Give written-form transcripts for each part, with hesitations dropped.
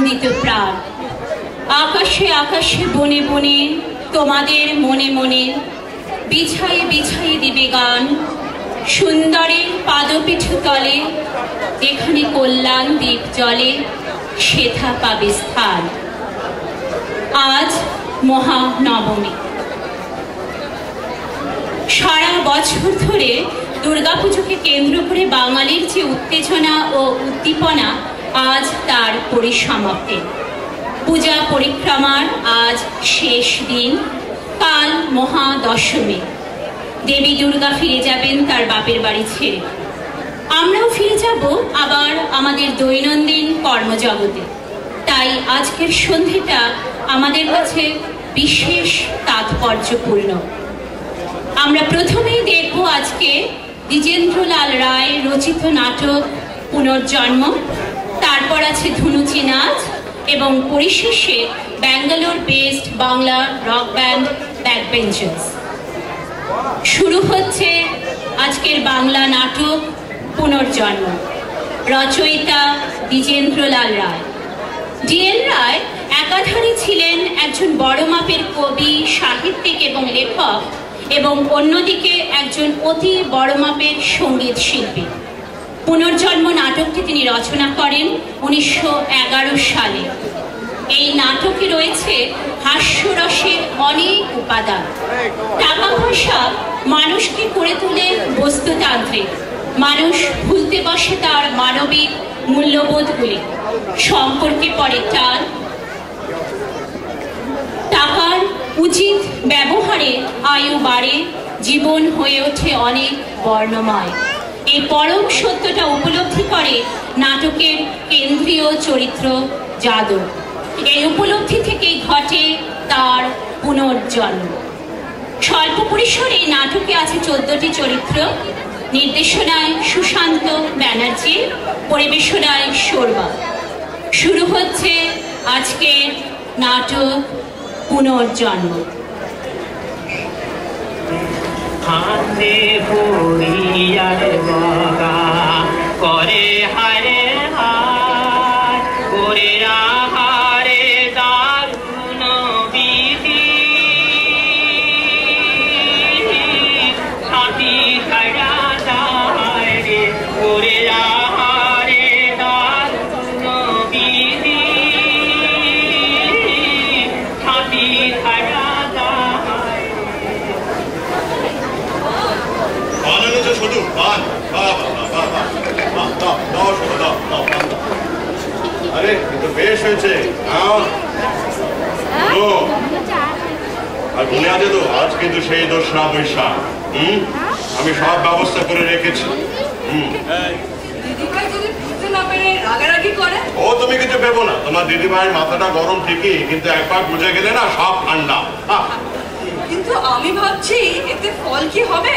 আনন্দিত প্রাণ। আকাশে আকাশে বনে বনে তোমাদের মনে মনে বিছায়ে বিছায়ে দিবে গান। সুন্দরের পাদপীঠ তলে যেখানে কল্যাণ দ্বীপ জলে সেথা পাবে স্থান। আজ মহানবমী। সারা বছর ধরে দুর্গাপুজোকে কেন্দ্র করে বাঙালির যে উত্তেজনা ও উদ্দীপনা, আজ তার পরিসমাপ্তি। পূজা পরিক্রমার আজ শেষ দিন। কাল মহাদশমী। দেবী দুর্গা ফিরে যাবেন তার বাপের বাড়ি ছেড়ে। আমরাও ফিরে যাব আবার আমাদের দৈনন্দিন কর্মজগতে। তাই আজকের সন্ধ্যেটা আমাদের কাছে বিশেষ তাৎপর্যপূর্ণ। আমরা প্রথমেই দেখব আজকে দ্বিজেন্দ্রলাল রায় রচিত নাটক পুনর্জন্ম, তারপর আছে ধুনুচি নাচ এবং পরিশেষে Bangalore based Bangla rock band backbenchers. শুরু হচ্ছে আজকের বাংলা নাটক পুনর্জন্ম। রচয়িতা দ্বিজেন্দ্রলাল রায়। ডিএন রায় একাধারে ছিলেন একজন বড় মাপের কবি, সাহিত্যিক এবং লেখক, এবং অন্যদিকে একজন অতি বড় মাপের সঙ্গীত শিল্পী। পুনর্জন্ম নাটকটি তিনি রচনা করেন 1911 সালে। এই নাটকে রয়েছে হাস্যরসের অনেক উপাদান। টাকা পয়সা মানুষকে করে তোলে বস্তুতান্ত্রিক। মানুষ ভুলতে বসে তার মানবিক মূল্যবোধগুলি। সম্পর্কে পড়ে টান। টাকার উচিত ব্যবহারে আয়ু বাড়ে, জীবন হয়ে ওঠে অনেক বর্ণময়। এই পরম সত্যটা উপলব্ধি করে নাটকের কেন্দ্রীয় চরিত্র যাদব। এই উপলব্ধি থেকেই ঘটে তার পুনর্জন্ম। স্বল্প পরিসরে নাটকে আছে 14টি চরিত্র। নির্দেশনায় সুশান্ত ব্যানার্জি, পরিবেশনায় শোরবা। শুরু হচ্ছে আজকের নাটক পুনর্জন্ম। হাতে পড়িয়ার বাগা করে হারে হার করে আহারে দারুণ বিধি সাথী ছাড়া যায় রে করে আহারে দারুণ বিধি সাথী ছাড়া শুধু আরে কিন্তু বেশ হয়েছে। আর মনে আছে তো আজ কিন্তু সেই দোসরা বৈশাখ। আমি সব ব্যবস্থা করে রেখেছি। ও তুমি কিছু ভেবো না, তোমার দিদিভাইয়ের মাথাটা গরম ঠিকই, কিন্তু একবার বুঝে গেলে না সব ঠান্ডা। কিন্তু আমি ভাবছি এতে ফল কি হবে?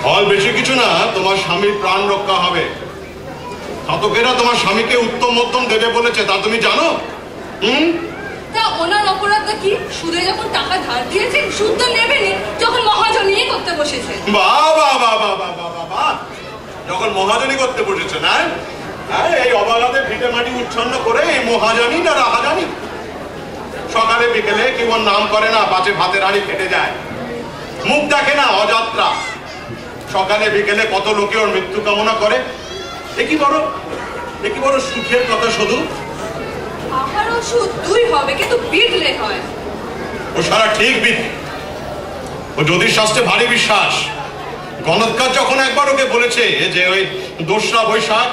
ফল বেশি কিছু না, তোমার স্বামীর প্রাণ রক্ষা হবে। ঘাতকেরা তোমার স্বামীকে উত্তম মধ্যম দেবে বলেছে, তা তুমি জানো? তা ওনার অপরাধটা কি? সুদে যখন টাকা ধার দিয়েছেন সুদ তো নেবেনি, যখন মহাজনী করতে বসেছে। বাবা বাবা বাবা বাবা, যখন মহাজনী করতে বসেছে না, এই অবাগাতে ভিটে মাটি উচ্ছন্ন করে এই মহাজনী না রাহাজানি। সকালে বিকেলে কেউ ওর নাম করে না, পাছে ভাতের হাড়ি ফেটে যায়। মুখ দেখে না, অযাত্রা। সকালে বিকেলে কত লোকে ওর মৃত্যু কামনা করে। একই বড় সুখের কথা শুধু। আহার ওষুধ দুই হবে, কিন্তু বিধলে হয়। ও সারা ঠিক বিধ। ও জ্যোতিষ শাস্ত্রে ভারী বিশ্বাস। গণৎকার যখন একবার ওকে বলেছে যে ওই দোসরা বৈশাখ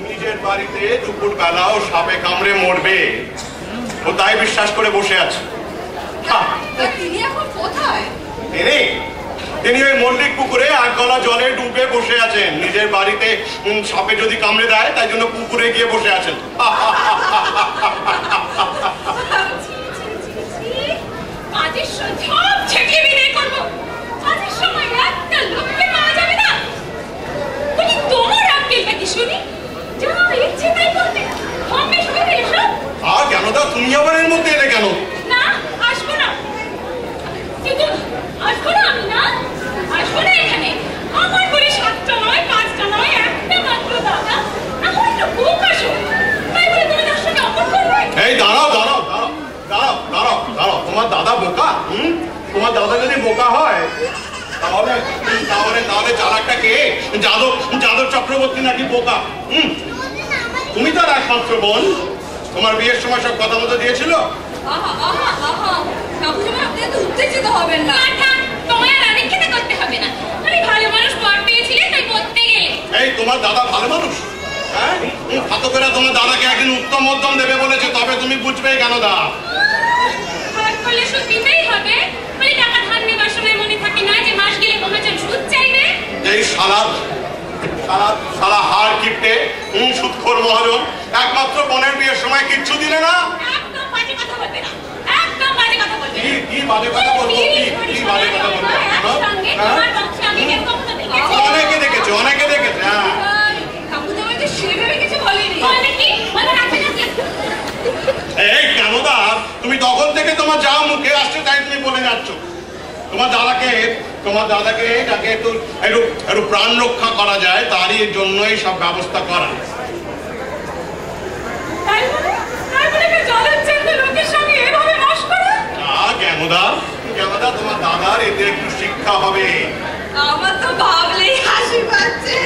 নিজের বাড়িতে দুপুর বেলা ও সাপে কামড়ে মরবে, ও তাই বিশ্বাস করে বসে আছে। তিনি এখন কোথায়? তিনি ওই মল্লিক পুকুরে 8 গলা জলে ডুবে বসে আছেন। নিজের বাড়িতে সাপে যদি কামড়ে দেয় তাই জন্য পুকুরে গিয়ে বসে আছেন। কেন দা, তুমি আবার এর মধ্যে এলে কেন? না, আসবো না। কিন্তু আসবো না আমি, না আসবো না এখানে। আমার বলে 7টা নয়, 5টা নয়, একটা মাত্র দাদা। আমার একটু বুক আসো। তাই বলে তুমি তাহলে চালাকটা কে? যাদব চক্রবর্তী নাকি বোকা? তুমি তার একমাত্র বোন, তোমার বিয়ের সময় সব কথা মতো দিয়েছিল। উত্তেজিত হবেন না, তোমায় আর অনেক খেতে করতে হবে না, মানে ভালো মানুষ পর পেয়েছিলে তাই করতে গেলে। এই তোমার দাদা ভালো মানুষ, হ্যাঁ? ফাতকেরা তোমার দাদাকে একদিন উত্তম মধ্যম দেবে বলেছে, তবে তুমি বুঝবে কেন দা? হাত করলে সুদ দিতেই হবে, মানে টাকা ধার নেবার সময় মনে থাকে না যে মাস গেলে মহাজন সুদ চাইবে? এই শালা হার কিপটে সুদখোর মহাজন একমাত্র বোনের বিয়ের সময় কিচ্ছু দিলে না। একদম বাজে কথা বলবে না, একদম বাজে কথা বলবে না। কি বাজে কথা বলবো? কি বাজে কথা বলবো? অনেকে দেখেছে, অনেকে দেখেছে। সেভাবে কিছু বলেনি। এই কেন দা, তুমি তখন থেকে তোমার যা মুখে আসছে তাই তুমি বলে যাচ্ছ। তোমার দাদাকে যাকে একটু প্রাণ রক্ষা করা যায় তারই জন্যই সব ব্যবস্থা করা। তোমার দাদার এতে একটু শিক্ষা হবে। আমার তো ভাবলেই হাসি পাচ্ছে।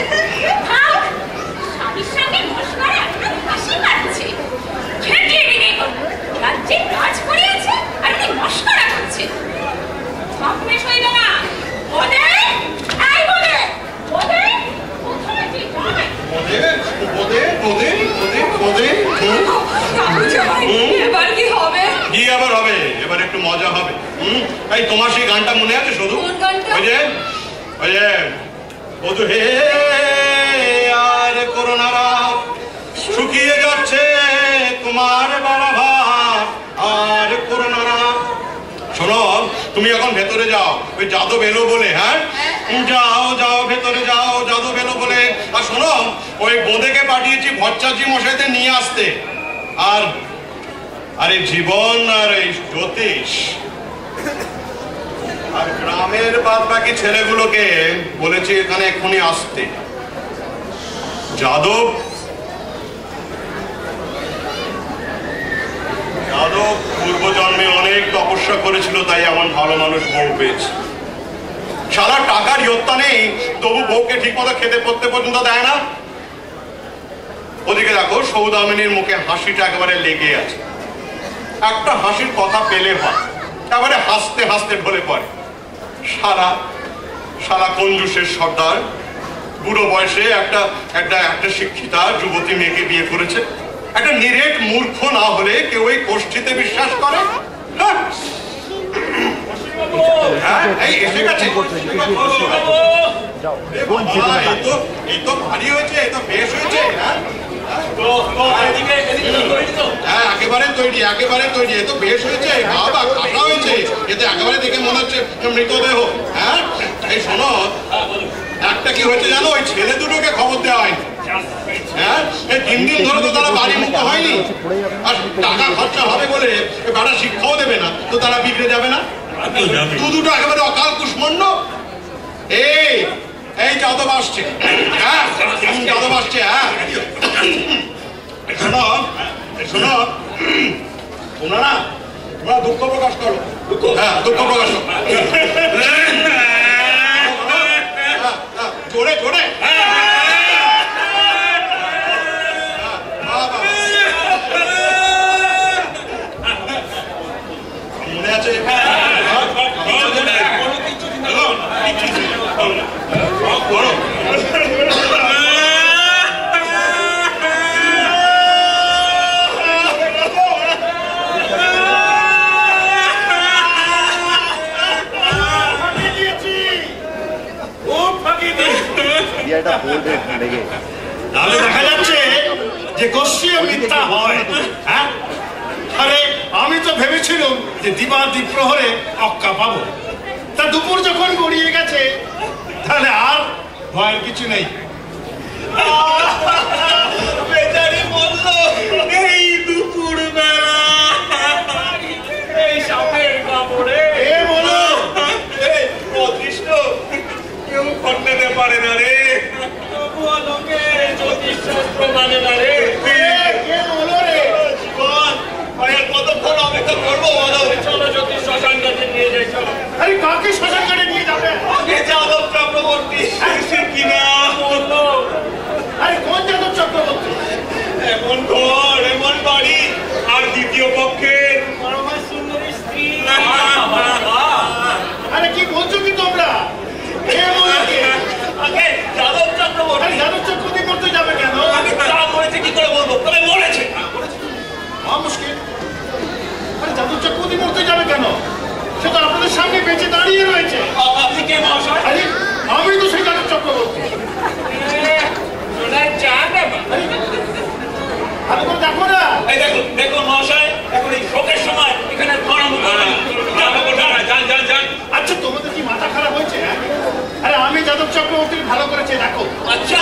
স্বামীর সঙ্গে মশলায় একটা হাসি পাচ্ছে, খেটে বিনে রাজ্যে কাজ করিয়েছে আর উনি মশকরা করছে। স্বপ্নে সইল না ওদের, এই বলে ওদের কোথায় যে এবার কি হবে? কি আবার হবে? এবার একটু মজা হবে। এই তোমার সেই গানটা মনে আছে শুধু? ওই যে বধু হে আর করোনা রাত শুকিয়ে যাচ্ছে তোমার বাড়া ভাত আর করোনা রাত। শোনো, তুমি এখন ভেতরে যাও, ওই যাদব এলো বলে। হ্যাঁ, যাও ভেতরে যাও, যাদব এলো বলে। আর শোনো, ওই বোঁদেকে পাঠিয়েছি ভট্টাচার্য মশাইতে নিয়ে আসতে। আর এই জীবন আর এই জ্যোতিষ আর গ্রামের বাদ বাকি ছেলেগুলোকে বলেছি এখানে এক্ষুনি আসতে। যাদব পূর্বজন্মে অনেক তপস্যা করেছিল, তাই এমন ভালো মানুষ বউ পেয়েছে। সারা টাকার ইয়ত্তা নেই, তবু বউকে ঠিক মতো খেতে পড়তে পর্যন্ত দেয় না। ওদিকে দেখো, সৌদামিনীর মুখে হাসিটা একেবারে লেগে আছে। একটা হাসির কথা পেলে হয়, একেবারে হাসতে হাসতে ঢলে পড়ে। সারা কঞ্জুসের সর্দার বুড়ো বয়সে একটা শিক্ষিতা যুবতী মেয়েকে বিয়ে করেছে। একটা নিরেট মূর্খ না হলে কেউ এই কোষ্ঠীতে বিশ্বাস করে? এই এসে গেছে। এই তো ভারী হয়েছে, এই তো বেশ হয়েছে। একেবারে তৈরি, একেবারে তৈরি। এ তো বেশ হয়েছে বাবা, খাসা হয়েছে। এতে একেবারে দেখে মনে হচ্ছে মৃতদেহ। হ্যাঁ, এই শোনো, একটা কি হয়েছে জানো? ওই ছেলে দুটোকে খবর দেওয়া হয়নি। হ্যাঁ, এই 3 দিন ধরে তো তারা বাড়ি মুক্ত হয়নি। আর টাকা খরচা হবে বলে বাড়া শিক্ষাও দেবে না, তো তারা বিগড়ে যাবে না? দুটো একেবারে অকাল কুষ্মণ্ড। এই যাদব আসছে। হ্যাঁ, যাদব আসছে। হ্যাঁ, শোনো, তোমরা দুঃখ প্রকাশ করো। হ্যাঁ, দুঃখ প্রকাশ করো জোরে জোরে। মনে আছে? তাহলে দেখা যাচ্ছে যে গোষ্ঠীয় মিথ্যা হয়। হ্যাঁ, আরে আমি তো ভেবেছিলাম যে দিবা দ্বিপ্রহরে অক্কা পাবো, তা দুপুর যখন গড়িয়ে গেছে তাহলে আর ভয়ের কিছু নেই। বেচারি বলল এই দুপুর বেলা এই সাপের কাপড়ে এ বলো, অদৃষ্ট কেউ খণ্ডাতে পারে না রে। তবুও লোকে জ্যোতিষশাস্ত্র মানে না রে। কে বলো রে? জীবন ভাইয়ের কতক্ষণ অপেক্ষা করবো বলো? চলো জ্যোতিষ শ্মশান ঘাটে নিয়ে যাই। চলো। আরে কাকে শ্মশান ঘাটে নিয়ে যাবে? আগে যাদব চক্রবর্তী আমার দ্বিতীয় পক্ষের সুন্দরী স্ত্রী। আরে কি বলছো কি তোমরা? যাদব চক্রবর্তী। যাদব চক্রবর্তী করতে যাবে কেন? তা করেছে কি করে বলবো, তবে বলেছে। মুশকিল। আরে যাদব চক্রবর্তী করতে যাবে কেন? সে তো আপনাদের সামনে বেঁচে দাঁড়িয়ে রয়েছে। আপনি কে মহাশয়? আরে আমি তো সেই যাদব চক্রবর্তী। ভালো করে দেখো না। এই দেখুন দেখুন মহাশয়, এখন এই শোকের সময় এখানে আচ্ছা তোমাদের কি মাথা খারাপ হয়েছে? আরে আমি যাদব চক্রবর্তী ভালো করেছে দেখো। আচ্ছা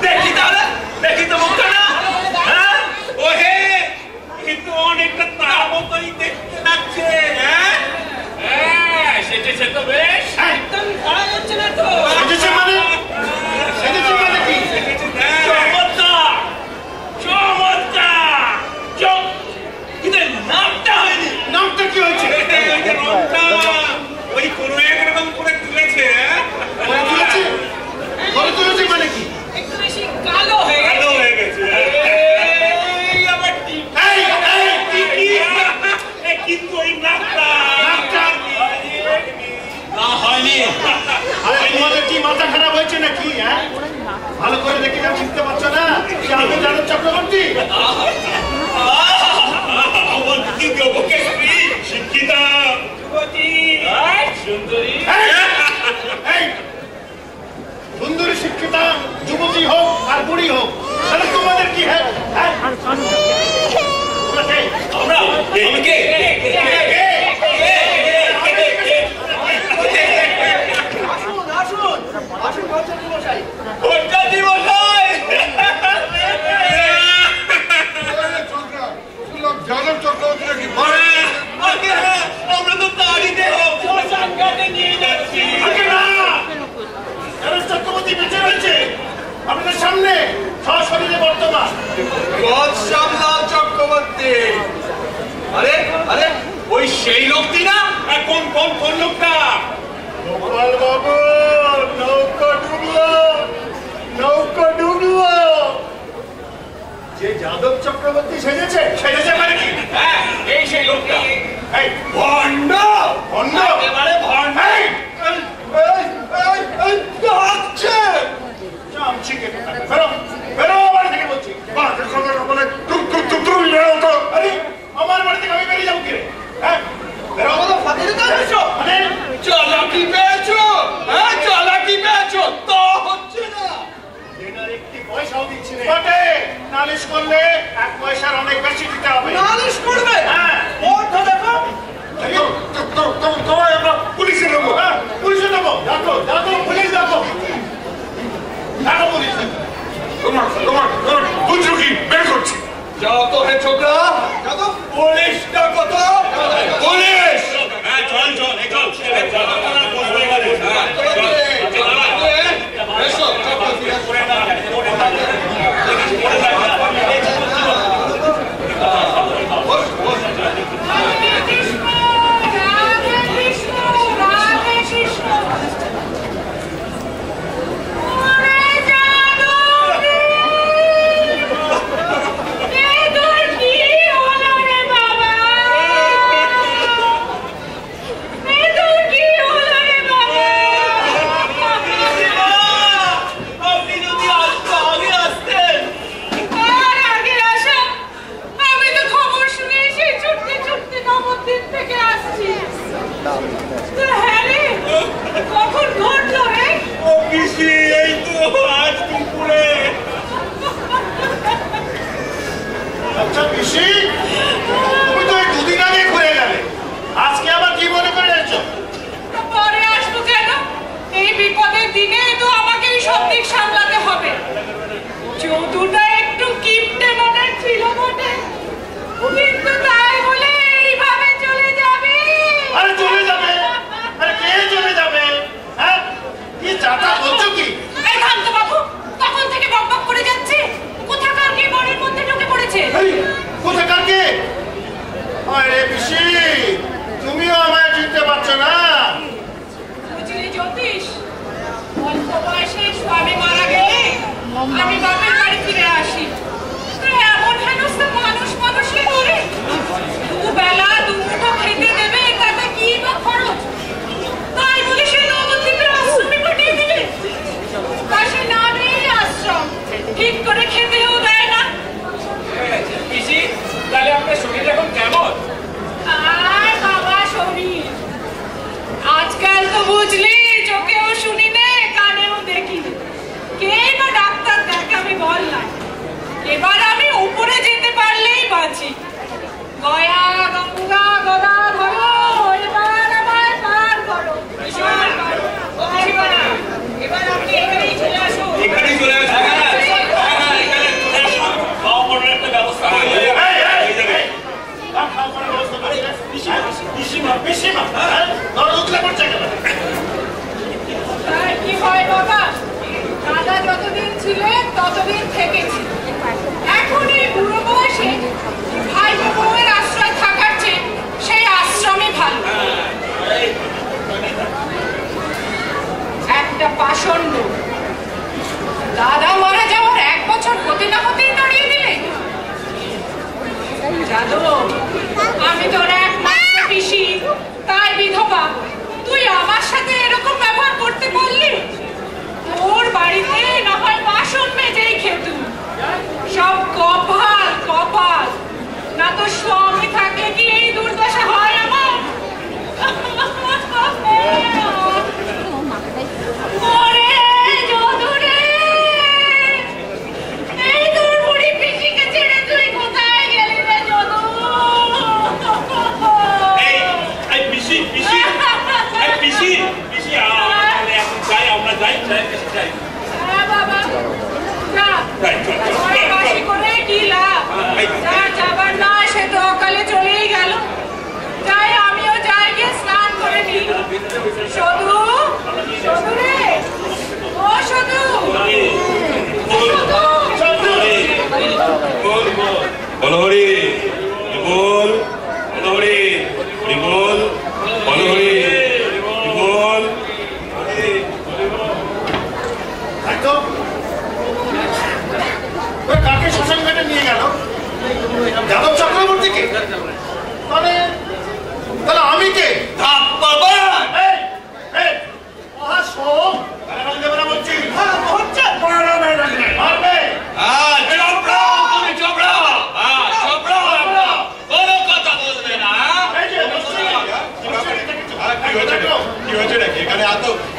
দেখি তাহলে, দেখি তো মুখটা না। হ্যাঁ ও হে, কিন্তু অনেকটা তার মতোই দেখতে লাগছে। হ্যাঁ সেটা তো বেশ একদম খারাপ হচ্ছে না তো। সেজেছে মানে? সেজেছে মানে কি? চমৎকার চমৎকার চম, কিন্তু নামটা হয়নি। নামটা কি হয়েছে? ওই কোনো একরকম করে তুলেছে। করে তুলেছে মানে কি? একটু বেশি কালো হয়ে গেছে। ভালো হয়ে গেছে। আবার কিন্তু ওই নামটা না হয়নি। আরে তোমাদের কি মাথা খারাপ হয়েছে নাকি? হ্যাঁ ভালো করে দেখে যা শিখতে পারছো না যে আমি যাদব চক্রবর্তী? আমার দ্বিতীয় পক্ষের স্ত্রী শিক্ষিতা যুবতী সুন্দরী। সুন্দরী শিক্ষিতা যুবতী হোক আর বুড়ি হোক, তাহলে তোমাদের কি? হ্যাঁ আমরা কে যাদব চক্রবর্তী নাকি? আমরা তো তাড়িতে নিয়ে যাচ্ছি। যাদব চক্রবর্তী বেঁচে রয়েছে আপনাদের সামনে সশরীরে বর্তমান। চক্রবর্তী, আরে আরে ওই সেই লোকটি না? কোন কোন কোন লোকটা? গোপাল বাবু, নৌকা ডুবলো, নৌকা ডুবলো। যে যাদব চক্রবর্তী সেজেছে মানে কি? হ্যাঁ এই সেই লোকটা। এই ভণ্ড ভণ্ড, একেবারে ভণ্ড। বেরো বেরো বাড়ি থেকে বলছি। আমার বাড়ি থেকে আমি বেরিয়ে যাবো কি রে? হ্যাঁ বেরো। চালাকি পেয়েছো? হ্যাঁ চালাকি পেয়েছো তো হচ্ছে না। এটার একটি পয়সাও দিচ্ছি না। বটে, নালিশ করলে 1 পয়সার অনেক বেশি দিতে হবে। নালিশ করবে? হ্যাঁ ওটা দেখো। তোমায় আমরা পুলিশে দেবো। হ্যাঁ পুলিশে দেবো। দেখো দেখো পুলিশ দেখো, দেখো পুলিশ দেখো। তোমার বুঝলো কি বের করছি। যাও তো হে ছোকরা, পুলিশটা কত? পুলিশ। হ্যাঁ চল চল চল আচ্ছা পিসি, তুমি তো এই 2 দিন আগে ঘুরে গেলে, আজকে আবার কি মনে করে এসেছো? পরে আসবো কেন? এই বিপদের দিনে তো আমাকেই সব দিক সামলাতে হবে। যদুটা একটু কিপটে মনের ছিল বটে, কিন্তু তাই বলে এইভাবে চলে যাবে? আরে চলে যাবে? আরে কে চলে যাবে? হ্যাঁ কি চাটা বলছো কি? এই কান্ত বাবু তখন থেকে বকবক করে যাচ্ছে, কোথাকার কি মনের মধ্যে ঢুকে পড়েছে? এই কোথাকার কে? আরে পিসি, তুমিও আমায় চিনতে পারছো না? বুঝলি জ্যোতিষ, অল্প বয়সে স্বামী মারা গেলে আমি বাপের বাড়ি ফিরে আসি। বাঁচি। গয়া গঙ্গা গদা ধরো, এবার আমায় পার করো। এবার আপনি এখানেই চলে আসুন। এখানেই চলে আসুন। এখানে চলে আসুন। খাওয়া পড়ার একটা ব্যবস্থা হয়ে যাবে। কি হয় বাবা, দাদা যতদিন ছিলেন ততদিন থেকেছি। এখন এই বুড়ো বয়সে ভাই বউয়ের আশ্রয় থাকার চেয়ে সেই আশ্রমে ভালো। একটা পাষণ্ড দাদা মারা যাওয়ার 1 বছর হতে না হতেই দাঁড়িয়ে দিলে। যাদব, আমি তোর একমাত্র পিসি, তাই বিধবা, তুই আমার সাথে এরকম ব্যবহার করতে বললি? তোর বাড়িতে না হয় বাসন মেজেই খেতু। সব কপাল কপাল, না তো স্বামী থাকলে কি এই দুর্দশা হয় আমার? ওরে যদুরে, এই তোর বুড়ি পিসিকে ছেড়ে তুই কোথায় গেলি রে যদু? এই পিসি পিসি এই পিসি পিসি এখন যাই, আমরা যাই যাই। হ্যাঁ বাবা, যা। যাই, চল, চল, ওই চল, বাসি চল। করে কি লাভ? যার যাবার না সে তো অকালে চলেই গেল। যাই, আমিও যাই, গিয়ে স্নান করে নিই। সদু, সদু রে, ও সদু, বল হরি বল, বল হরি বল, বল হরি বল। কাকে শ্মশান ঘাটে নিয়ে গেল? যাদব চক্রবর্তীকে? তাহলে আমি কে?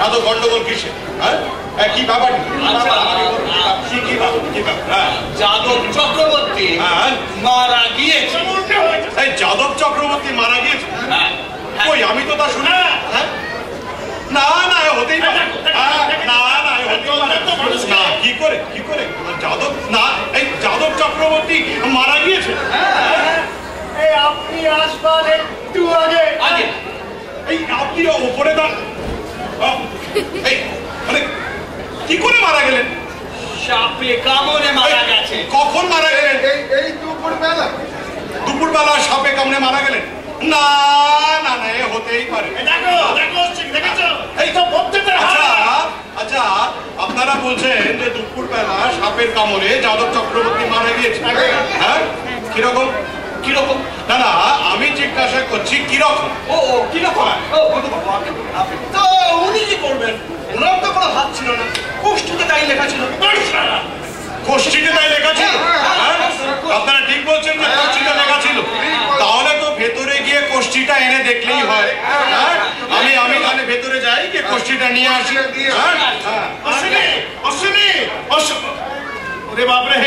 এত গন্ডগোল কিসে? কি ব্যাপার? যাদব চক্রবর্তী মারা গিয়েছে। যাদব চক্রবর্তী মারা গিয়েছে? কই, আমি তো তা শুনি না। না না, হতেই পারে না, না না, কি করে যাদব, না এই যাদব চক্রবর্তী মারা গিয়েছে? আপনি আসবার একটু আগে এই আপনি উপরে দাঁড়, এই মানে কি করে মারা গেলেন? সাপে কামড়ে মারা গেছে। কখন মারা গেলেন? এই দুপুরবেলা। দুপুরবেলা সাপে কামড়ে মারা গেলেন? না না না, এ হতেই পারে। আচ্ছা, আপনারা বলছেন যে দুপুরবেলা সাপের কামড়ে যাদব চক্রবর্তী মারা গিয়েছে, হ্যাঁ? কিরকম কিরকম? না না, আমি জিজ্ঞাসা করছি কিরকম। ও কিরকম? তো উনি কি করবেন? ওনার তো কোনো হাত ছিল না, কোষ্ঠীতে তাই লেখা ছিল। কোষ্ঠীতে তাই লেখা ছিল? আপনারা ঠিক বলছেন যে কোষ্ঠীটা লেখা ছিল। তাহলে তো ভেতরে গিয়ে কোষ্ঠীটা এনে দেখলেই হয়। আমি তাহলে ভেতরে যাই, গিয়ে কোষ্ঠীটা নিয়ে আসি। ওরে বাপরে,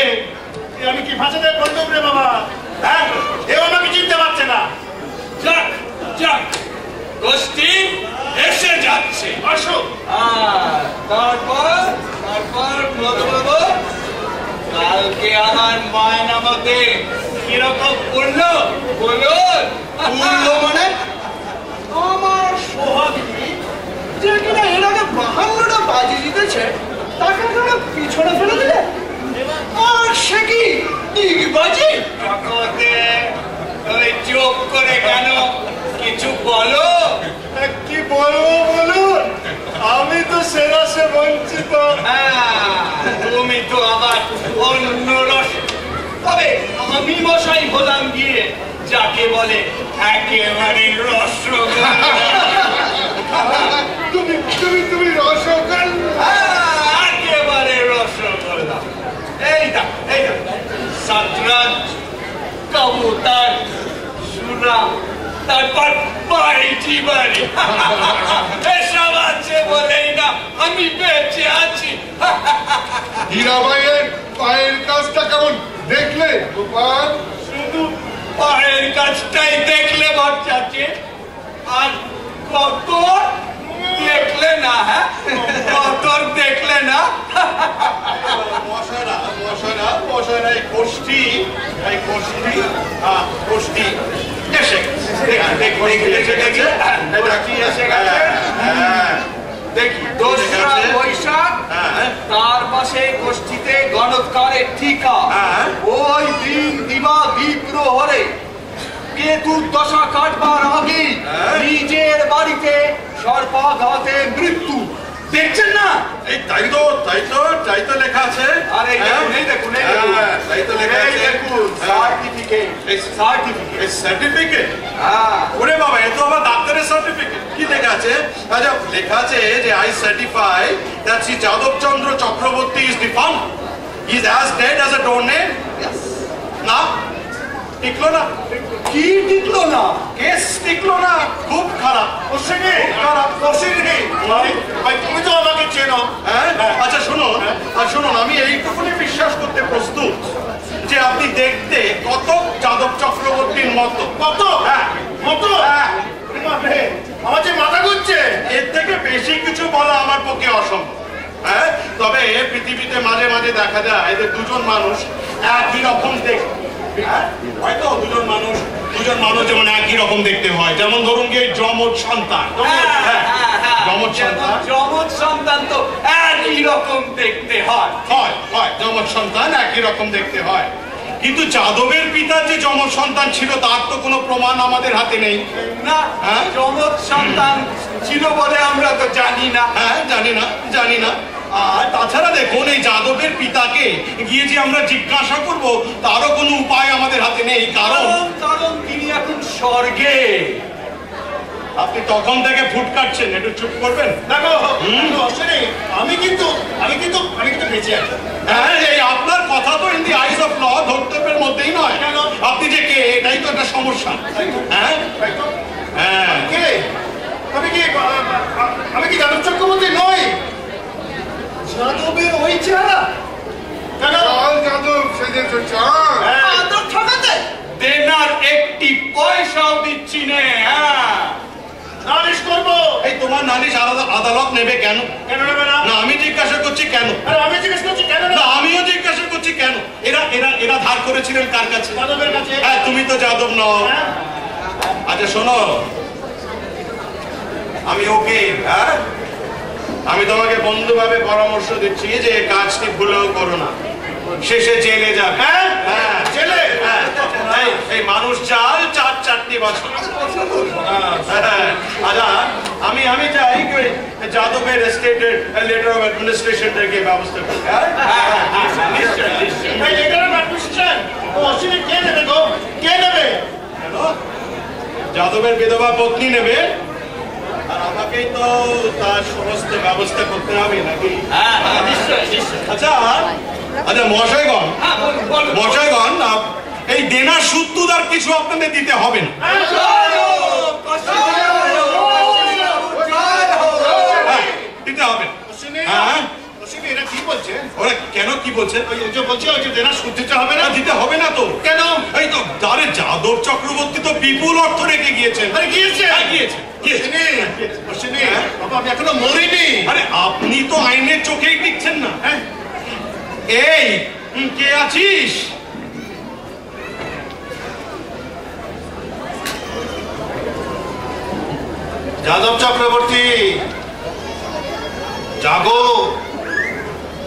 আমি কি ফাঁসে দেয় বলতাম রে বাবা? হ্যাঁ, এও আমাকে চিনতে পারছে না। যাক যাক, কোষ্ঠী এসে যাচ্ছে। আসো। তারপর মধুবাবু, কালকে আমার মায়না মতে কিরকম পড়লো বলুন। পড়লো মানে আমার সোহাগী, যে কিনা এর আগে 52টা বাজি জিতেছে, তাকে আপনারা পিছনে ফেলে দিলে। আর সে কি বাজি? তুমি চুপ করে কেন? কিছু বলো। কি বলবো বলুন, আমি তো সেরাসে বঞ্চিত। তুমি তো আবার অন্য রস। তবে আমি মশাই হলাম গিয়ে যাকে বলে একেবারে রসগোল্লা। তুমি রসগোল্লা? একেবারে রসগোল্লা। এই দা সাতরাজ, কবুতর, সুরা, তারপর বাড়ি বাড়ি এসব আছে বলেই না আমি বেঁচে আছি। হীরাবাইয়ের পায়ের কাজটা কেমন দেখলে গোপাল? শুধু আগের কাজটাই দেখলে বাচ্চাকে আর কত দেখলে না, হ্যাঁ কত দেখলে না। মশাইরা এই গোষ্ঠী এসে দেখি 2রা বৈশাখ, তার পাশে গোষ্ঠীতে গণৎকারের ঠিকা। ওই দিন দিবা বিপ্রহরে কেতুর দশা কাটবার আগে নিজের বাড়িতে সর্পাঘাতে মৃত্যু। দেখছেন না? এই তাই তো লেখা আছে। আরে দেখুন তাই তো লেখা আছে। সার্টিফিকেট। ওরে বাবা, এ তো আবার ডাক্তারের সার্টিফিকেট। কি লেখা আছে? আচ্ছা, লেখা আছে যে I certify that Sri Jadab Chandra Chakraborty is defunct. He is as dead as a doornail. না, টিকলো না। কি টিকলো না? কেস টিকলো না। খুব খারাপ। তুমি তো আমাকে চেনো। আচ্ছা শুনুন, আমি এইটুকুনি বিশ্বাস করতে প্রস্তুত যে আপনি দেখতে কত যাদব চক্রবর্তীর মতো। কত? মতো? আমার যে মাথা ঘুরছে। এর থেকে বেশি কিছু বলা আমার পক্ষে অসম্ভব। তবে পৃথিবীতে মাঝে মাঝে দেখা যায় এদের দুজন মানুষ একই রকম দেখতে। হয়তো দুজন মানুষ যেমন একই রকম দেখতে হয়। যেমন ধরুন গিয়ে যমজ সন্তান তো একই রকম দেখতে হয়। যমজ সন্তান একই রকম দেখতে হয়, কিন্তু যাদবের পিতার যে যমজ সন্তান ছিল তার তো কোনো প্রমাণ আমাদের হাতে নেই। না, যমজ সন্তান ছিল বলে আমরা তো জানি না। জানি না। আর তাছাড়া দেখুন, এই যাদবের পিতাকে গিয়ে যে আমরা জিজ্ঞাসা করব তারও কোনো উপায় আমাদের হাতে নেই। কারণ তিনি এখন স্বর্গে। আপনি তখন থেকে ফুট কাটছেন, একটু চুপ করবেন? দেখো আমি কিন্তু বেঁচে আছি। এই আপনার কথা তো in the eyes of law ধর্তব্যের মধ্যেই নয়। আপনি যে কে, এটাই তো একটা সমস্যা। আমি কি যাদব চক্রবর্তী নই? যাদবের ওই চেহারা। দেনার একটি পয়সাও দিচ্ছি নে। নালিশ করবো। এই তোমার নালিশ আদালত নেবে কেন? কেন নেবে না? না, আমি জিজ্ঞাসা করছি কেন? আমি জিজ্ঞেস করছি কেন না? আমিও জিজ্ঞাসা করছি কেন? এরা ধার করেছিলেন কার কাছে? যাদবের কাছে। তুমি তো যাদব নও। আচ্ছা শোনো, আমি ওকে আমি তোমাকে বন্ধুভাবে পরামর্শ দিচ্ছি যে কাজটি ভুলেও করো না, শেষে জেলে যাবে। জেলে? এই মানুষ চাল 4 বছর। আচ্ছা আমি চাই যাদবের স্টেটের লেটার অফ অ্যাডমিনিস্ট্রেশনটাকে ব্যবস্থা করি। যাদবের বিধবা পত্নী নেবে, আর আমাকেই তো তার সমস্ত ব্যবস্থা করতে হবে নাকি? আচ্ছা মশাইগণ, এই দেনা সুদ আর কিছু আপনাদের দিতে হবে না। দিতে হবে না। এরা কি বলছে? ওরা কেন কি বলছে? দেনা সুদ দিতে হবে না? দিতে হবে না তো কেন? এই তো যাদব চক্রবর্তী তো বিপুল অর্থ রেখে গিয়েছেন। বাবা, আমি এখনো মরিনি। আরে আপনি তো আইনের চোখেই টিকছেন না। এই কে আছিস? যাদব চক্রবর্তী, জাগো,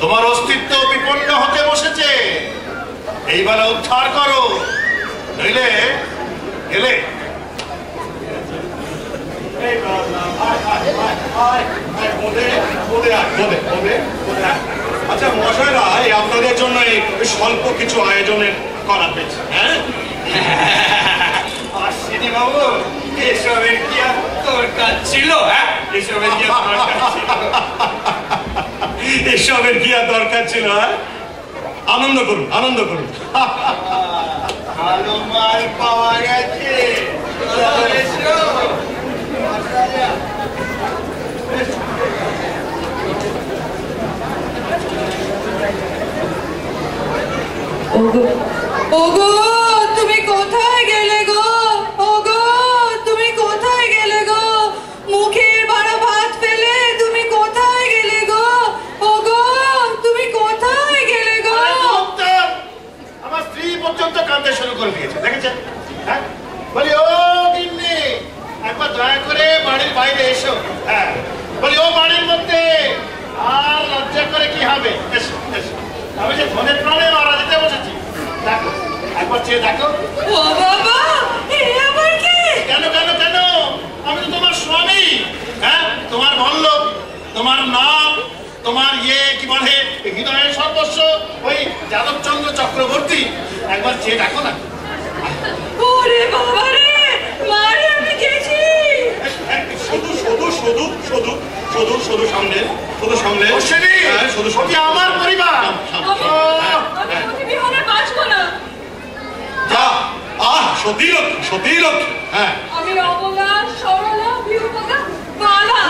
তোমার অস্তিত্ব বিপন্ন হতে বসেছে। এইবার উদ্ধার করো, নইলে গেলে। আচ্ছা মশাইরা, আপনাদের জন্য এই স্বল্প কিছু আয়োজনের করা হয়েছে। বাবু, এসবের কি আর দরকার ছিল? এসবের কি আর দরকার ছিল? আনন্দ করুন। ভালো মাল পাওয়া গেছে। ওগো, তুমি কোথায় গেলে গো? কাঁদতে শুরু করে দিয়েছে, দেখেছেন? হ্যাঁ, বলি ও গিন্নি, একবার দয়া করে বাড়ির বাইরে এসো। হ্যাঁ, বলি ও বাড়ির মধ্যে, আর লজ্জা করে কি হবে, এসো এসো। আমি যে ধনের প্রাণে মারা যেতে বসেছি, দেখো একবার চেয়ে দেখো। ও বাবা, এ আবার কি? কেন কেন কেন? আমি তো তোমার স্বামী। হ্যাঁ, তোমার বল্লভ, তোমার নাম, তোমার কি বলে হৃদয়ের সর্বস্ব, ওই যাদবচন্দ্র চক্রবর্তী। একবার চেয়ে দেখো না। ওরে বাবা রে, মারে আমি গেছি। শুধু শুধু শুধু শুধু শুধু শুধু সামনে, শুধু সামনে। হ্যাঁ, শুধু ওটি আমার পরিবার। আমি প্রতিবিহনে বাঁচবো না। যা, সতী লক্ষ্মী, সতী লক্ষ্মী। হ্যাঁ, আমি অবলা, সরলা, বিরূপতা, বালা।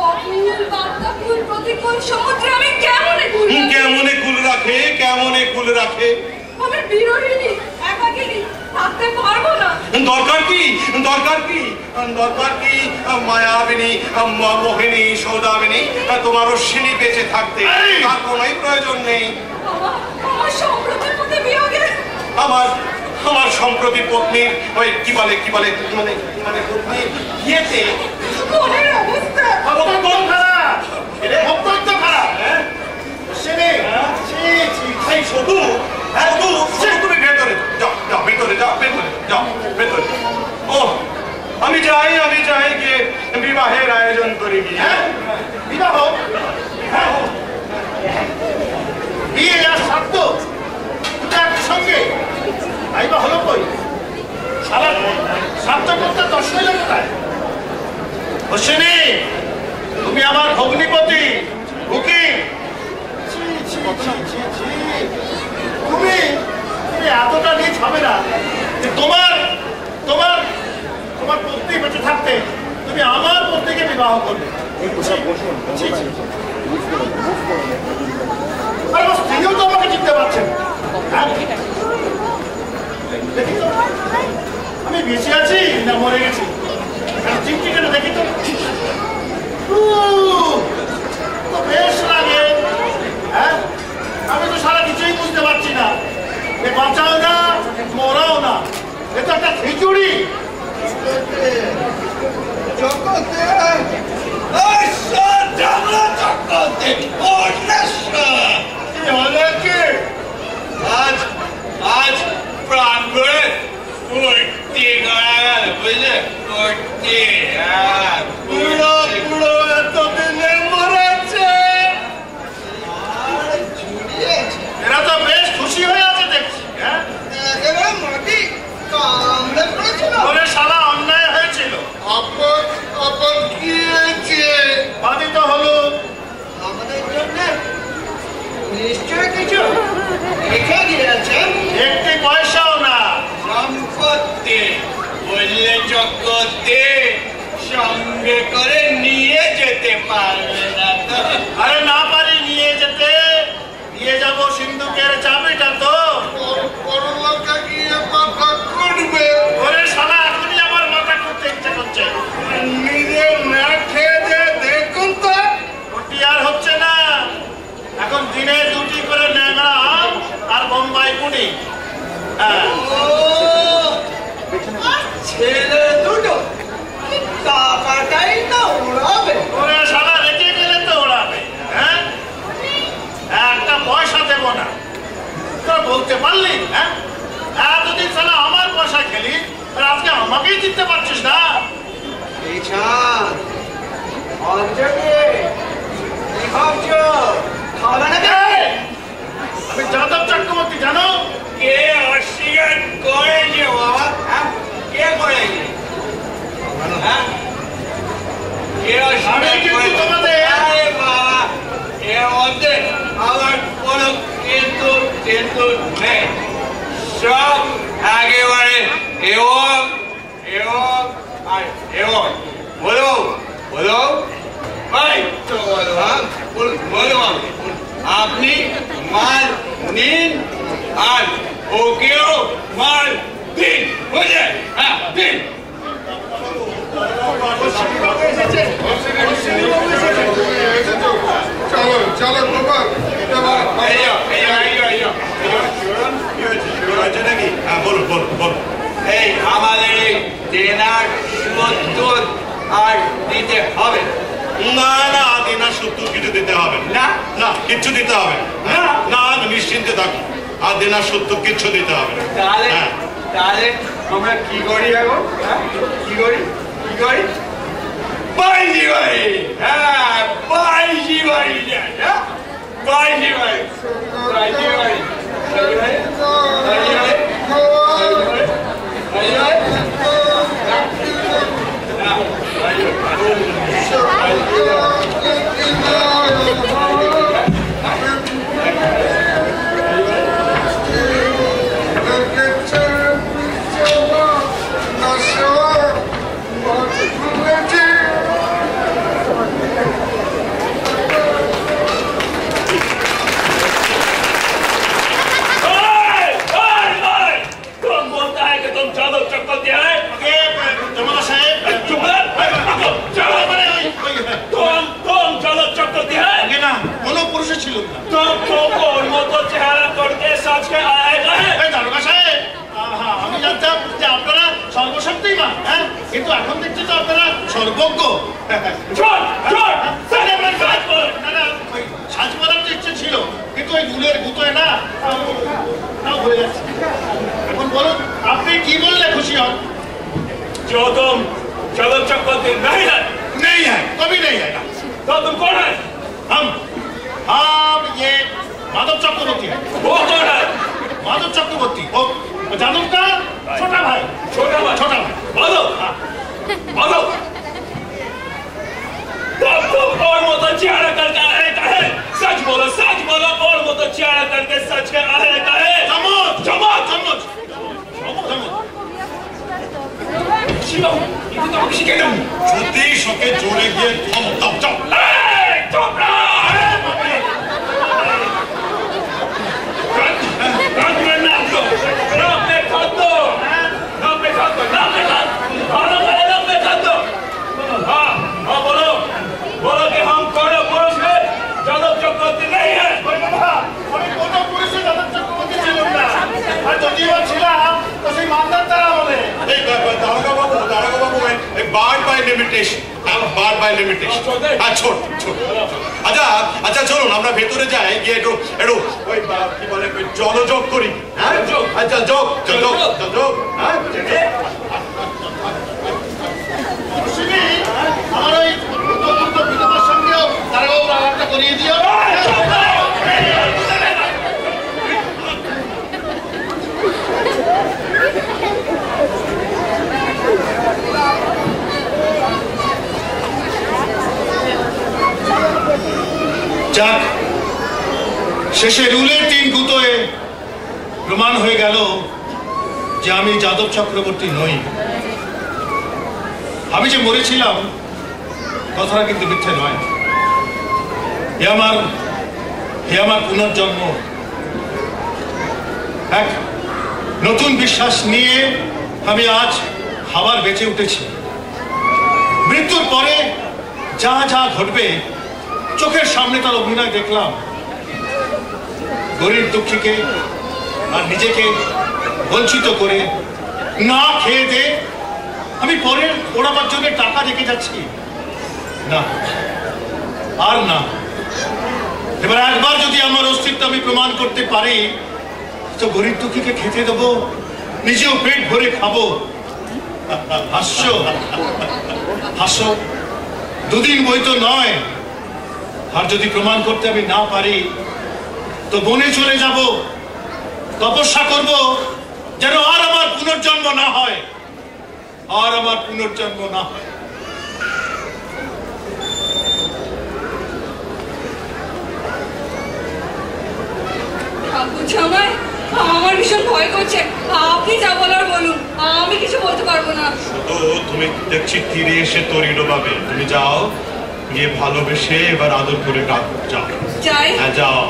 অকুল, বাতাকুল, প্রতিকূল সমুদ্রে আমি কেমনে কুল রাখি? কেমনে কুল রাখে, কেমনে কুল রাখে? আমি বিরোহিনী, একাকিনী, থাকতে পারবো না। দরকার কি, দরকার কি, দরকার কি মায়াবিনী, মোহিনী, সৌদামিনী, তোমার অশ্বিনী বেঁচে থাকতে তার কোনোই প্রয়োজন নেই। আমার সম্প্রতির মধ্যে বিয়োগে আমার সম্প্রতি পত্নীর ওই কি বলে মানে পত্নী ইয়েতে মনের অবস্থা অত্যন্ত খারাপ, অত্যন্ত খারাপ। শুধু তুমি ভেতরে যাও, যাও ভেতরে যাও, ভেতরে যাও, ভেতরে। ও আমি চাই গিয়ে বিবাহের আয়োজন করি গিয়ে। হ্যাঁ, বিবাহ, বিয়ে আর শব্দ দুটো একসঙ্গে, তাই বা হলো কই? সারা শব্দ করতে 10 মিনিট কোথায়? হোসেনি, তুমি আমার ভগ্নিপতি উকিল। তুমি এতটা নিচ হবে না যে তোমার তোমার তোমার পত্নী বেঁচে থাকতে তুমি আমার পত্নীকে বিবাহ করবে। স্ত্রীও তো আমাকে চিনতে পারছেন। দেখি তো আমি বেঁচে আছি না মরে গেছি, চিমটি কেন দেখি তো। বেশ লাগে। হ্যাঁ, আমি তো সারা কিছুই বুঝতে পারছি না। এ বাঁচাও না, মরাও না, এ তো একটা খিচুড়ি। আজ প্রাণ ভরে ফুর্তি করা গেল, বুঝলে? ফুর্তি পুরো পুরো এতদিনে মরেছে। এরা তো বেশ খুশি হয়ে আছে দেখছি। হ্যাঁ, মাটি কামড়ে পড়েছিল। ওরে শালা অন্যায় হয়েছিল। আপন কি হয়েছে? বাধিত হলো। আমাদের জন্য নিশ্চয় কিছু রেখে দিয়েছেন। একটি পয়সাও না। সম্পত্তি বললে চক্রতে সঙ্গে করে নিয়ে যেতে পারবে না তো? আরে না পারি নিয়ে যেতে, নিয়ে যাব সিন্ধুকের চাবিটা তো। করলাটা গিয়ে মাথা করবে। ওরে শালা এখনই আমার মাথা করতে ইচ্ছা করছে। নিজে না খেয়ে যে দেখুন তো। ওটি আর হচ্ছে না। এখন দিনে 2টি করে ন্যাংরা আম আর বোম্বাই পুডিং। হ্যাঁ, ছেলে দুটো টাকাটাই না উড়াবে। ওরে শালা রেখে গেলে তো ওড়াবে। হ্যাঁ, একটা পয়সা দেবো না তো বলতে পারলি? হ্যাঁ, এতদিন শালা আমার পয়সা খেলি, আর আজকে আমাকেই দিতে পারছিস না। আমি যাদব চক্রবর্তী, জানো? কে অস্বীকার করেছে বাবা? কে করেছে? কে অস্বীকার করেছে? আরে বাবা, এর মধ্যে আমার কোনো কিন্তু নেই। সব একেবারে এবং বলো ভাই তো বলো আপনি মাল নিন আর ওকেও মাল দিন, বুঝলেন? হ্যাঁ, দিন। চলো চলো বাবা, নাকি? হ্যাঁ বলুন বলুন বলুন। এই আমাদের দেনার সুদ আর দিতে হবে না না, দেনা সত্তর কিছু দিতে হবে না? না, কিচ্ছু দিতে হবে না। না, নিশ্চিন্তে থাকুন, আর দেনা সত্তর কিচ্ছু দিতে হবে না। তাহলে হ্যাঁ। তাহলে আমরা কি করি এখন? কি করি কি করি? বাইজি বাড়ি, হ্যাঁ বাইজি বাড়ি যাই, হ্যাঁ বাইজি বাড়ি, বাইজি বাড়ি, বাইজি বাড়ি, বাইজি বাড়ি, বাইজি বাড়ি, আমি জানতাম যে আপনারা সর্বশক্তিমান, হ্যাঁ, কিন্তু এখন দেখছি তো আপনারা সর্বজ্ঞ। সাজ করার তো ইচ্ছে ছিল, কিন্তু ওই ভুলের গুতোয় না হয়ে যাচ্ছে। এখন বলুন আপনি কি বললে খুশি হন? जो तुम चालक चक्रवर्ती नहीं है, नहीं है, कभी नहीं है। तो तुम कौन है? हम ये माधव चक्रवर्ती है। वो कौन है? माधव चक्रवर्ती वो जादव का छोटा भाई। छोटा भाई? छोटा भाई माधव। माधव तुम और मोतो चियारा करके आए कहे? सच बोलो और मोतो चियारा करके सच के आए कहे? चम्मच चम्मच चम्मच शिवम, ये तो किसी के दम যদি শোকে জোরে গিয়ে থম থম চপ। चुप रहो। बोलो कि हम कौन पुरुष है, जादव चक्रवर्ती नहीं है। আমি কোন পুরুষে যাদব চক্রবর্তী ছিলাম না, আর যদিও ছিলাম তো সেই মানদার তারা বলে। এই দারোগা বাবু এই bar by limitation, bar by limitation. হ্যাঁ ছোট ছোট। আচ্ছা চলুন আমরা ভেতরে যাই, গিয়ে একটু ওই কি বলে জলযোগ করি। হ্যাঁ আচ্ছা যোগ যোগ যোগ। হ্যাঁ আমার ওই উত্তরপূর্ব বিধবার সঙ্গেও তারাও আলাপটা করিয়ে দিও। যাক, শেষে রুলের 3 গুতোয় প্রমাণ হয়ে গেল যে আমি যাদব চক্রবর্তী নই। আমি যে মরেছিলাম কথাটা কিন্তু মিথ্যে নয়। হে আমার পুনর্জন্ম। এক নতুন বিশ্বাস নিয়ে আমি আজ আবার বেঁচে উঠেছি। মৃত্যুর পরে যা যা ঘটবে চোখের সামনে তার অভিনয় দেখলাম। গরিব দুঃখীকে আর নিজেকে বঞ্চিত করে না খেয়ে দে আমি পরে ওড়াবার জন্য টাকা রেখে যাচ্ছি না, আর না। এবার একবার যদি আমার অস্তিত্ব আমি প্রমাণ করতে পারি তো গরিব দুঃখীকে খেতে দেবো, নিজেও পেট ভরে খাবো। হাস্য 2 দিন বই তো নয়। আর যদি প্রমাণ করতে আমি না পারি তো বনে চলে যাব, তপস্যা করব যেন আর আমার পুনর্জন্ম না হয়, আর আমার পুনর্জন্ম না হয়। আমার ভীষণ ভয় করছে, আপনি যা বলার বলুন, আমি কিছু বলতে পারবো না। তো তুমি দেখছি তীরে এসে তরিলো পাবে, তুমি যাও গিয়ে ভালোবেসে এবার আদর করে ডাক। যাও যাই? হ্যাঁ যাও।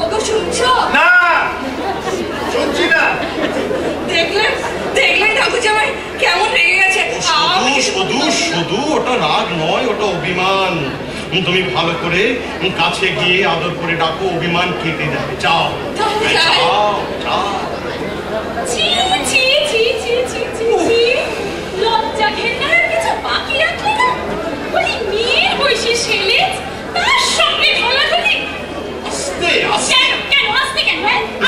ওগো শুনছো? না শুনছি না। দেখলেন ঠাকুর জামাই কেমন রেগে গেছে। শুধু ওটা রাগ নয়, ওটা অভিমান। তুমি ভালো করে কাছে গিয়ে আদর করে ডাকো, অভিমান কেটে যাবে। যাও যাও যাও। ছি ছি ছি ছি ছি ছি ছি, লজ্জা ঘেন্নার কিছু বাকি রাখলে না। ওই মেয়ের বয়সী ছেলে, তার সঙ্গে ঢলাঢলি। আস্তে আস্তে। কেন কেন আস্তে কেন?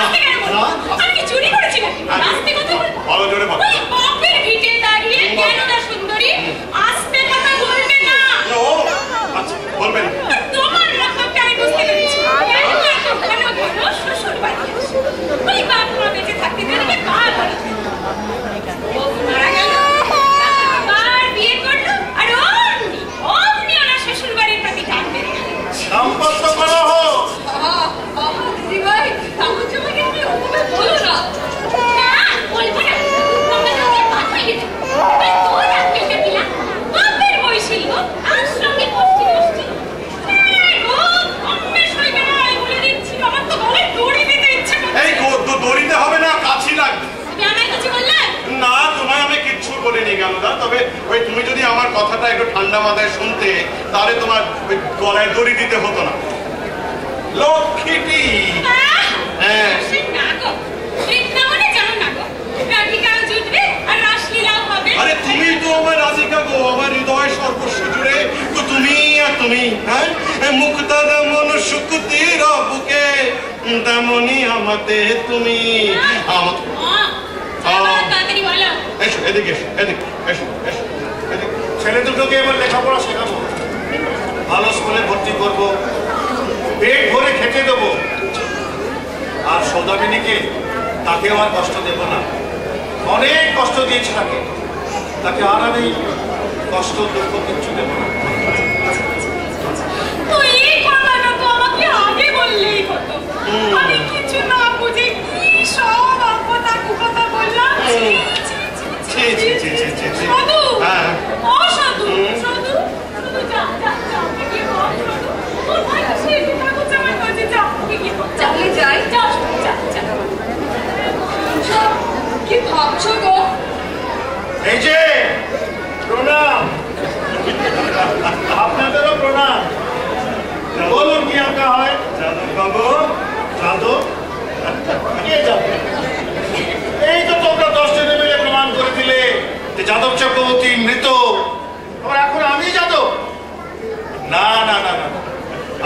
আস্তে কেন বলবো? আমি কি চুরি করেছি নাকি? আস্তে কথা বলবো? ভালো জোরে বলো। ওই বাপের ভিটে দাঁড়িয়ে কেন না সুন্দরী আস্তে কথা বলবে না? আচ্ছা বলবেন। তোমার রকমটা আমি বুঝতে পেরেছি। কেন এত ঘন ঘন শ্বশুর বাড়ি আসে? ওই বাপ মা বেঁচে থাকতে দেরিকে কার বাড়ি? ও মারা গেল, আবার বিয়ে করলো, আর অমনি ওনার শ্বশুর বাড়ির প্রতি টান বেড়ে গেল। সম্পর্ক করা হোক। দিদিভাই, তাহলে তোমাকে আমি ওভাবে বলো না। না, বলবো না। তোমাকে পাঠাই দিতে। তোর আত্মীয়কে দিলাম, বাপের বয়সী লোক, আর সঙ্গে কষ্টি কষ্টি। বলে দিচ্ছি, আমার তো গলায় দড়ি দিতে ইচ্ছে করছে। এই দড়িতে হবে না, কাছি লাগবে। তুমি আমায় কিছু বললে? না, তোমায় আমি কিচ্ছু বলিনি জ্ঞানদা। তবে ওই তুমি যদি আমার কথাটা একটু ঠান্ডা মাথায় শুনতে, তাহলে তোমার ওই গলায় দড়ি দিতে হতো না। লক্ষ্মীটি। হ্যাঁ। সে না গো, বৃন্দাবনে যেন না গো, রাধিকাও জুটবে আর রাসলীলাও হবে। আরে তুমি তো আমার রাধিকা গো, আমার হৃদয় সর্বস্ব জুড়ে তো তুমি আর তুমি। হ্যাঁ, মুক্তার মন শুকুতির বুকে তেমনি আমাতে তুমি। তাড়াতাড়ি বলো। এসো এদিকে, এসো এদিকে, এসো এসো এদিকে। ছেলে দুটোকে এবার লেখাপড়া শেখাবো, ভালো স্কুলে ভর্তি করবো, পেট ভরে খেতে দেবো। আর সৌদামিনীকে, তাকে আমার কষ্ট দেবো না। অনেক কষ্ট দিয়েছি তাকে আর আমি কষ্ট দুঃখ কিচ্ছু দেবো না। তো এই কথাটা তো আমাকে আগে বললেই হতো। আমি কিছু না বুঝে কি সব আপদা কুপদা বললাম। সাধু, অসাধু, সাধু, শুধু যা যা যা, কি বল সাধু? তোর ভাই সে ঠাকুর জামাই কাছে যা, কি বল? তাহলে যাই। যা যা যা। কি ভাবছো গো? এই যে প্রণাম, আপনাদেরও প্রণাম। বলুন কি আঁকা হয়? যাদব বাবু। যাদব? কে যাদব? এই তো তোমরা 10 জনে মিলে প্রমাণ করে দিলে যে যাদব চক্রবর্তী মৃত। আবার এখন আমি যাদব? না না না না,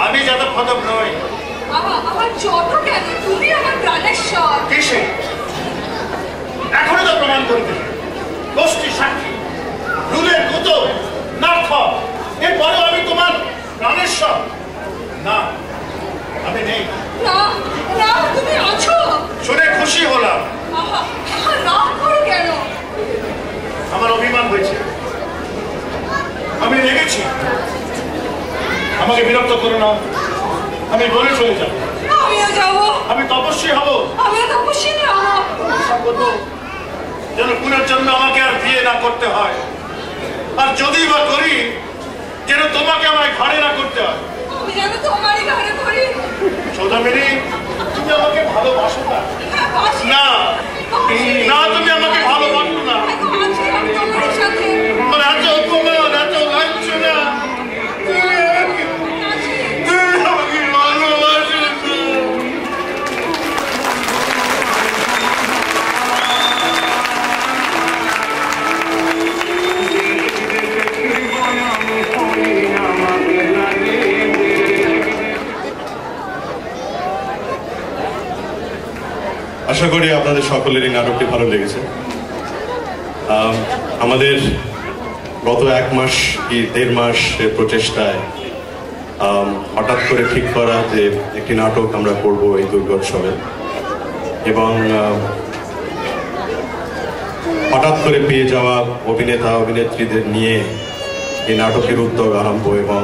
আমি যাদব ফাদব নই। আমার যত কেন, তুমি আমার প্রাণেশ্বর। কিসে? এখনই তো প্রমাণ করে দিলে, গোষ্ঠী সাক্ষী, রুলের গুতো, নার্থ। এরপরেও আমি তোমার প্রাণেশ্বর? না, আমি নেই। না না, তুমি আছো। শুনে খুশি হলাম। রাগ করো কেন? আমার অভিমান হয়েছে, আমি রেগেছি। আমাকে বিরক্ত করো না, আমি বলে চলে যাব। আমিও যাবো। আমি তপস্বী হব। আমিও তপস্বী হব। যেন পুনের জন্য আমাকে আর বিয়ে না করতে হয়, আর যদি বা করি যেন তোমাকে আমায় ঘরে না করতে হয়। আমি যেন তোমারই ঘরে করি। সৌদামিনী, তুমি আমাকে ভালোবাসো না? না না, তুমি আমাকে ভালোবাসো না। আমি তোমার সাথে আমার এত অপমান, এত লাঞ্ছনা, তুমি আমাকে ভালোবাসো না। আশা করি আপনাদের সকলের এই নাটকটি ভালো লেগেছে। আমাদের গত 1 মাস কি 1.5 মাস প্রচেষ্টায় হঠাৎ করে ঠিক করা যে একটি নাটক আমরা করব এই দুর্গোৎসবে, এবং হঠাৎ করে পেয়ে যাওয়া অভিনেতা অভিনেত্রীদের নিয়ে এই নাটকের উদ্যোগ আরম্ভ, এবং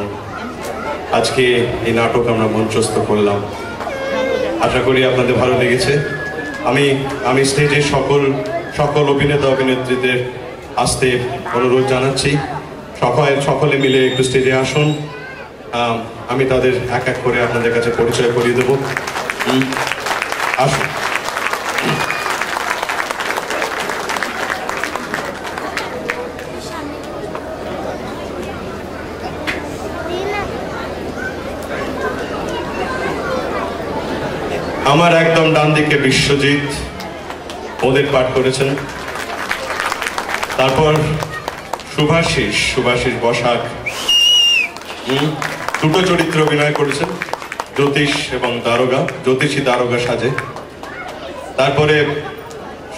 আজকে এই নাটক আমরা মঞ্চস্থ করলাম। আশা করি আপনাদের ভালো লেগেছে। আমি স্টেজে সকল অভিনেতা অভিনেত্রীদের আসতে অনুরোধ জানাচ্ছি। সকলে মিলে একটু স্টেজে আসুন। আমি তাদের এক এক করে আপনাদের কাছে পরিচয় করিয়ে দেব। আসুন। আমার একদম ডান দিকে বিশ্বজিৎ, ওদের পাঠ করেছেন। তারপর সুভাষিস বসাক, দুটো চরিত্রে অভিনয় করেছেন, জ্যোতিষ এবং দারোগা, জ্যোতিষী দারোগা সাজে। তারপরে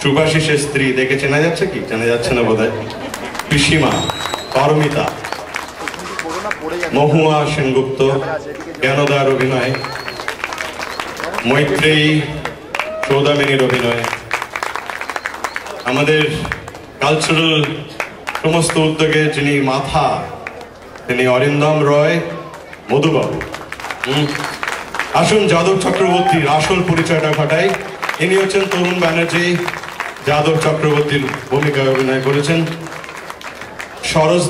সুভাষিসের স্ত্রী, দেখে চেনা যাচ্ছে কি? চেনা যাচ্ছে না বোধহয়, পিসিমা পারমিতা। মহুয়া সেনগুপ্ত, জ্ঞানদার অভিনয়। মৈত্রেয়ী সৌদামিনীর অভিনয়। আমাদের কালচারাল সমস্ত উদ্যোগে যিনি মাথা, তিনি অরিন্দম রয় মধুবাবু। আসুন যাদব চক্রবর্তীর আসল পরিচয়টা ঘটাই। ইনি হচ্ছেন তরুণ ব্যানার্জি, যাদব চক্রবর্তীর ভূমিকায় অভিনয় করেছেন। সরোজ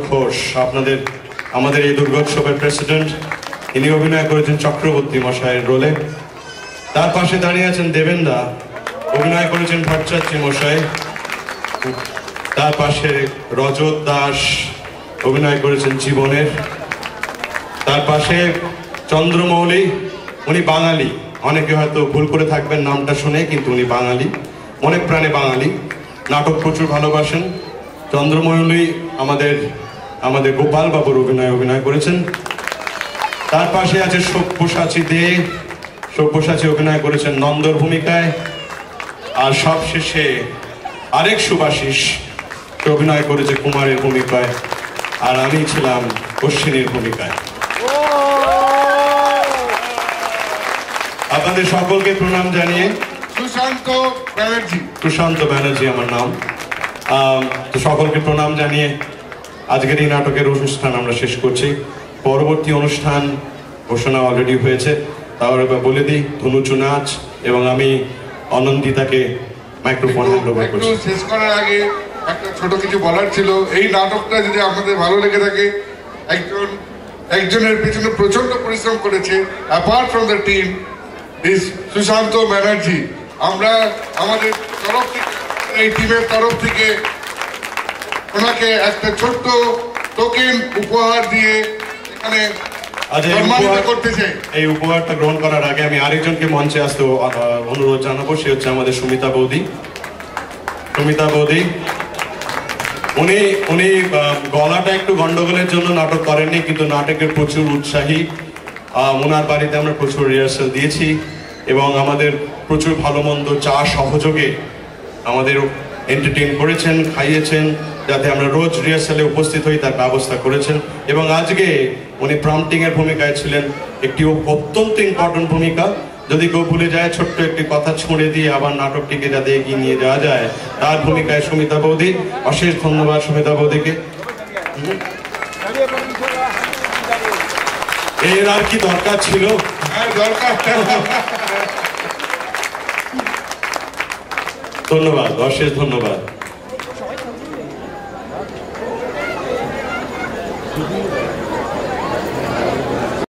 ঘোষ, আমাদের এই দুর্গোৎসবের প্রেসিডেন্ট, ইনি অভিনয় করেছেন চক্রবর্তী মশাইয়ের রোলে। তার পাশে দাঁড়িয়ে আছেন দেবেন্দা, অভিনয় করেছেন ভট্টাচার্য মশাই। তার পাশে রজত দাস, অভিনয় করেছেন জীবনের। তার পাশে চন্দ্রমৌলি, উনি বাঙালি, অনেকে হয়তো ভুল করে থাকবেন নামটা শুনে, কিন্তু উনি বাঙালি, মনে প্রাণে বাঙালি, নাটক প্রচুর ভালোবাসেন। চন্দ্রমৌলি আমাদের গোপাল বাবুর অভিনয় করেছেন। তার পাশে আছে সব্যসাচী দে, সব্যসাচী অভিনয় করেছেন নন্দর ভূমিকায়। আর সবশেষে আরেক সুভাষিস অভিনয় করেছে কুমারের ভূমিকায়, আর আমি ছিলাম অশ্বিনীর ভূমিকায়। আপনাদের সকলকে প্রণাম জানিয়ে, সুশান্ত ব্যানার্জি আমার নাম, তো সকলকে প্রণাম জানিয়ে আজকের এই নাটকের অনুষ্ঠান আমরা শেষ করছি। পরবর্তী অনুষ্ঠান ঘোষণা অলরেডি হয়েছে, তাহলে বলে দিই, ধনুচু নাচ, এবং আমি অনন্দিতাকে মাইক্রোফোন হ্যান্ড ওভার করছি। শেষ করার আগে একটা ছোট কিছু বলার ছিল। এই নাটকটা যদি আপনাদের ভালো লেগে থাকে, একজনের পিছনে প্রচন্ড পরিশ্রম করেছে, apart from the team is Sushant Banerjee. আমরা আমাদের তরফ থেকে, এই টিমের তরফ থেকে ওনাকে একটা ছোট্ট টোকেন উপহার দিয়ে এখানে সম্মানিত করতে চাই। এই উপহারটা গ্রহণ করার আগে আমি আরেকজনকে মঞ্চে আসতে অনুরোধ জানাবো, সে হচ্ছে আমাদের সুমিতা বৌদি। উনি গলাটা একটু গন্ডগোলের জন্য নাটক করেননি, কিন্তু নাটকের প্রচুর উৎসাহী। ওনার বাড়িতে আমরা প্রচুর রিহার্সাল দিয়েছি এবং আমাদের প্রচুর ভালো মন্দ চা সহযোগে আমাদের এন্টারটেইন করেছেন, খাইয়েছেন, যাতে আমরা রোজ রিহার্সালে উপস্থিত হই তার ব্যবস্থা করেছেন। এবং আজকে উনি প্রম্পটিং এর ভূমিকায় ছিলেন, একটি অত্যন্ত ইম্পর্টেন্ট ভূমিকা। যদি কেউ ভুলে যায়, ছোট্ট একটি কথা ছুঁড়ে দিয়ে আবার নাটকটিকে যাতে এগিয়ে নিয়ে যাওয়া যায়, তার ভূমিকায় সুমিতা বৌদি। অশেষ ধন্যবাদ সুমিতা বৌদিকে। এর আর কি দরকার ছিল? ধন্যবাদ, অশেষ ধন্যবাদ।